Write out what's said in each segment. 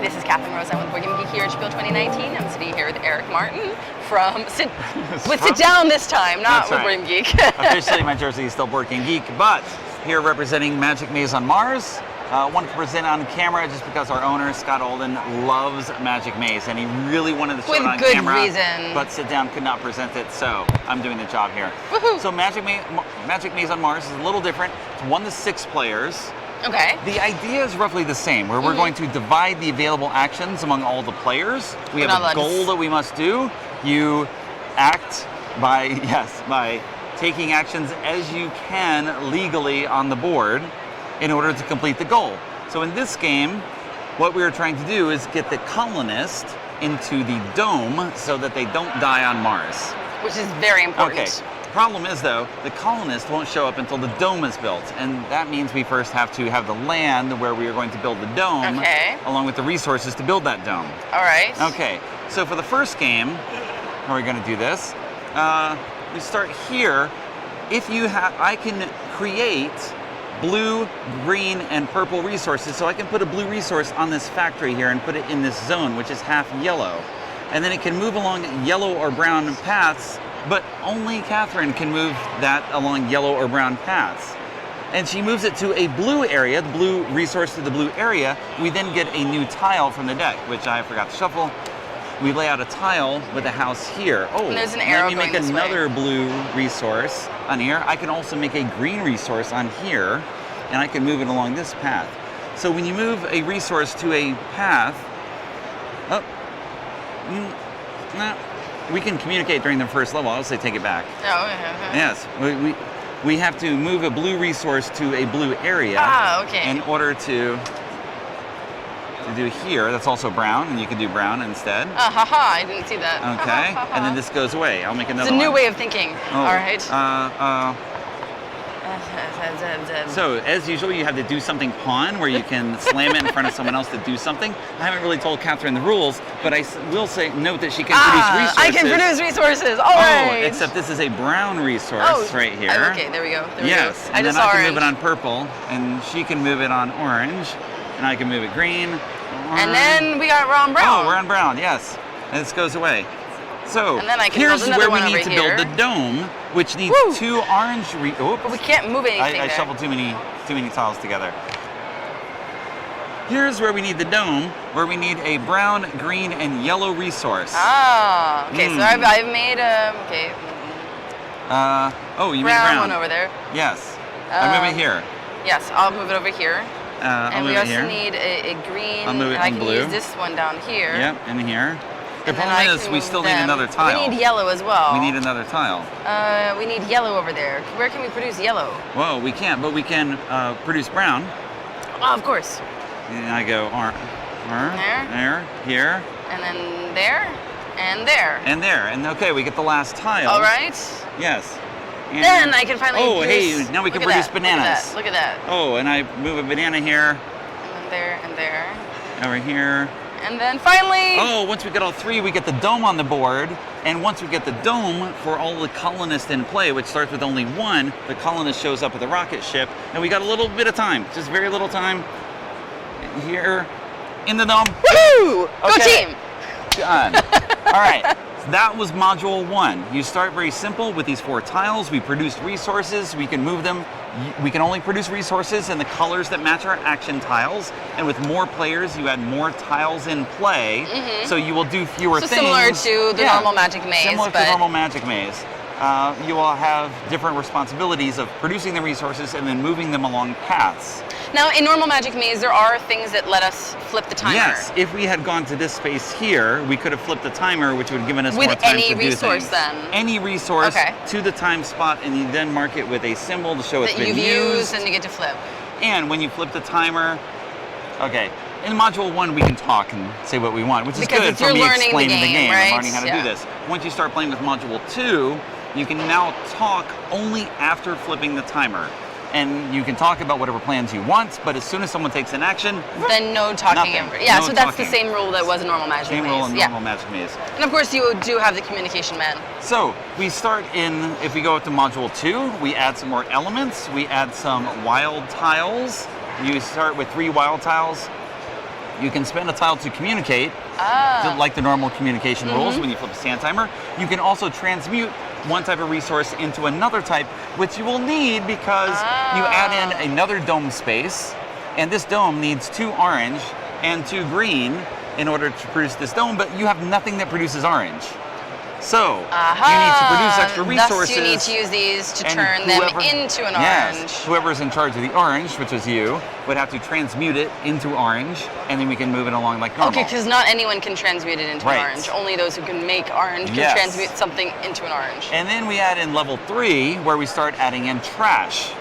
Hi, this is Catherine Rose. I'm with BoardGameGeek here at SPIEL 2019. I'm sitting here with Eric Martin from Sit Down this time, not with BoardGameGeek. Officially, my jersey is still BoardGameGeek, but here representing Magic Maze on Mars. Wanted to present on camera just because our owner, Scott Olden, loves Magic Maze, and he really wanted to show it on camera. With good reason. But Sit Down could not present it, so I'm doing the job here. Woohoo! So Magic Maze on Mars is a little different. It's 1 to 6 players. Okay. The idea is roughly the same, where we're going to divide the available actions among all the players. We have a goal that we must do. You act by taking actions as you can legally on the board in order to complete the goal. So in this game, what we are trying to do is get the colonist into the dome so that they don't die on Mars. Which is very important. Okay. Problem is, though, the colonist won't show up until the dome is built, and that means we first have to have the land where we are going to build the dome, along with the resources to build that dome. All right. Okay, so for the first game, how are we going to do this? We start here. I can create blue, green, and purple resources, so I can put a blue resource on this factory here and put it in this zone, which is half yellow. And then it can move along yellow or brown paths, but only Catherine can move that along yellow or brown paths. And she moves it to a blue area, the blue resource to the blue area. We then get a new tile from the deck, which I forgot to shuffle. We lay out a tile with a house here. Oh, and there's an arrow let me make another blue resource on here. I can also make a green resource on here, and I can move it along this path. So when you move a resource to a path, we can communicate during the first level. I'll say take it back. Oh, okay. Yes, we have to move a blue resource to a blue area in order to do here. That's also brown, and you can do brown instead. I didn't see that. Okay, and then this goes away. I'll make another one. It's a new way of thinking. Oh. All right. So, as usual, you have to do something pawn, where you can slam it in front of someone else to do something. I haven't really told Catherine the rules, but I will note that she can produce resources. I can produce resources, all right. Except this is a brown resource right here. Okay, there we go. Yes, and then I can move it on purple, and she can move it on orange, and I can move it green. And then we got on brown. Oh, we're on brown, yes. And this goes away. So, and then I can here's build where we one need to build the dome, which needs 2 orange. But we can't move anything. I shuffled too many tiles together. Here's where we need the dome, where we need a brown, green, and yellow resource. Okay. So I've made you made brown one over there. Yes. I move it here. Yes, I'll move it over here. And we also need a green. I'll move it and I can blue. use this one down here. Yep, in here. The problem is we still need another tile. We need yellow as well. We need another tile. We need yellow over there. Where can we produce yellow? Well, we can't, but we can produce brown. Oh, of course. And I go there, here. And then there, and there. And there. And okay, we get the last tile. All right. Yes. And then I can finally produce... hey, now we can produce bananas. Look at that. Oh, and I move a banana here. And then there, and there. Over here. And then finally... Oh, once we get all 3, we get the dome on the board. And once we get the dome for all the colonists in play, which starts with only 1, the colonist shows up with a rocket ship. And we got a little bit of time, just very little time. Here, in the dome. Woohoo! Okay. Go team! Done. All right. That was module 1. You start very simple with these 4 tiles. We produced resources. We can move them. We can only produce resources in the colors that match our action tiles. And with more players, you add more tiles in play. So you will do fewer things. Similar to the normal Magic Maze. Similar to normal Magic Maze. You will have different responsibilities of producing the resources and then moving them along paths. Now, in normal Magic Maze, there are things that let us flip the timer. Yes, if we had gone to this space here, we could have flipped the timer, which would have given us more time to do things. With any resource, then? Any resource to the time spot, and you then mark it with a symbol to show it's been used. That you've used, and you get to flip. And when you flip the timer, in Module 1, we can talk and say what we want, which is good for me explaining the game. I'm learning how to do this. Once you start playing with Module 2, you can now talk only after flipping the timer. And you can talk about whatever plans you want, but as soon as someone takes an action, then no talking ever. Yeah, so that's the same rule that was in normal Magic Maze. Same rule in normal Magic Maze. And of course, you do have the communication man. So we start if we go up to Module 2, we add some more elements. We add some wild tiles. You start with 3 wild tiles. You can spend a tile to communicate, like the normal communication rules when you flip a sand timer. You can also transmute one type of resource into another type, which you will need because you add in another dome space, and this dome needs 2 orange and 2 green in order to produce this dome, but you have nothing that produces orange. So you need to produce extra resources. Thus you need to use these to turn them into an orange. Whoever's in charge of the orange, which is you, would have to transmute it into orange, and then we can move it along like normal. Okay, because not anyone can transmute it into an orange. Only those who can make orange can transmute something into an orange. And then we add in level 3, where we start adding in trash.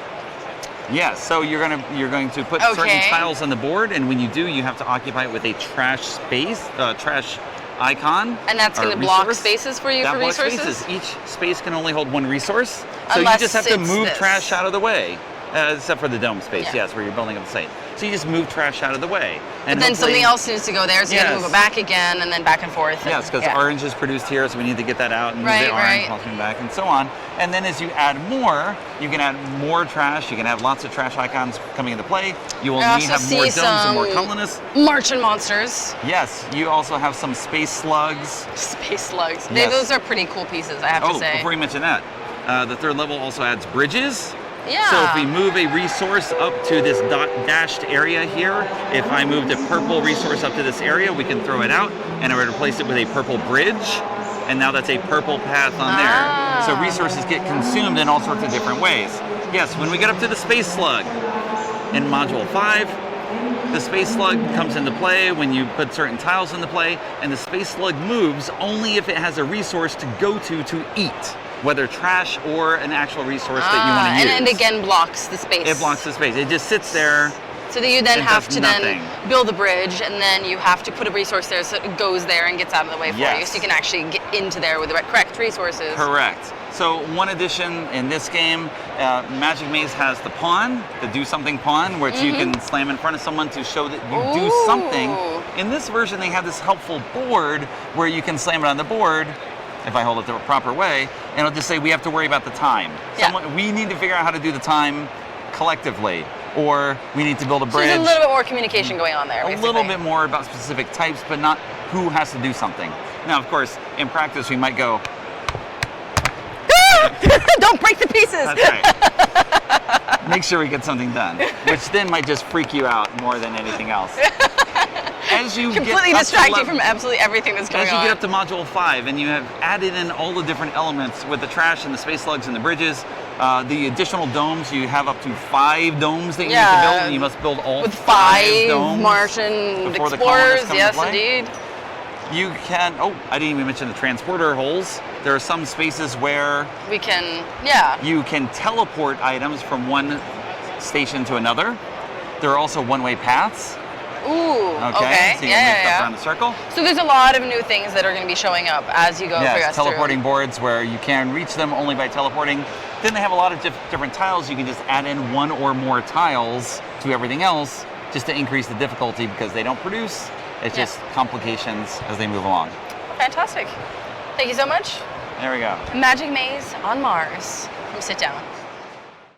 Yes, so you're going to put certain tiles on the board, and when you do, you have to occupy it with a trash space, trash icon. And that's going to block spaces for you for resources? Spaces. Each space can only hold 1 resource, so Unless you just have to move trash out of the way. Except for the dome space, yes, where you're building up the site. So you just move trash out of the way. And but then something else needs to go there, so you have to move it back again, and then back and forth. Yes, because orange is produced here, so we need to get that out and move the orange, coming back, and so on. And then as you add more, you can add more trash. You can have lots of trash icons coming into play. You will need to have more domes and more colonists. Martian monsters. Yes, you also have some space slugs. Space slugs. Those are pretty cool pieces, I have to say. Before you mention that, the 3rd level also adds bridges. Yeah. So if we move a resource up to this dashed area here, if I moved a purple resource up to this area, we can throw it out and I would replace it with a purple bridge. And now that's a purple path on there. So resources get consumed in all sorts of different ways. Yes, when we get up to the space slug in module 5, the space slug comes into play when you put certain tiles into play, and the space slug moves only if it has a resource to go to eat. Whether trash or an actual resource that you want to use. And again blocks the space. It blocks the space. It just sits there. So that you then have to then build a bridge, and then you have to put a resource there so it goes there and gets out of the way for you, so you can actually get into there with the correct resources. Correct. So one addition in this game, Magic Maze has the pawn, the do something pawn, which you can slam in front of someone to show that you do something. In this version, they have this helpful board where you can slam it on the board, if I hold it the proper way, and it'll just say we have to worry about the time. We need to figure out how to do the time collectively, or we need to build a bridge. So there's a little bit more communication going on there, basically. A little bit more about specific types, but not who has to do something. Now, of course, in practice, we might go, don't break the pieces! That's right. Make sure we get something done, which then might just freak you out more than anything else. As you completely distract you from absolutely everything that's going on. As you get up to module 5 and you have added in all the different elements with the trash and the space slugs and the bridges, the additional domes, you have up to 5 domes that you need to build, and you must build all with 5 domes Martian explorers, yes indeed. You can, I didn't even mention the transporter holes. There are some spaces where we can, you can teleport items from one station to another. There are also one-way paths. Ooh, okay. So you can move stuff around the circle. So there's a lot of new things that are going to be showing up as you go teleporting boards where you can reach them only by teleporting. Then they have a lot of different tiles. You can just add in 1 or more tiles to everything else just to increase the difficulty because they don't produce. It's just complications as they move along. Fantastic. Thank you so much. There we go. Magic Maze on Mars from Sit Down.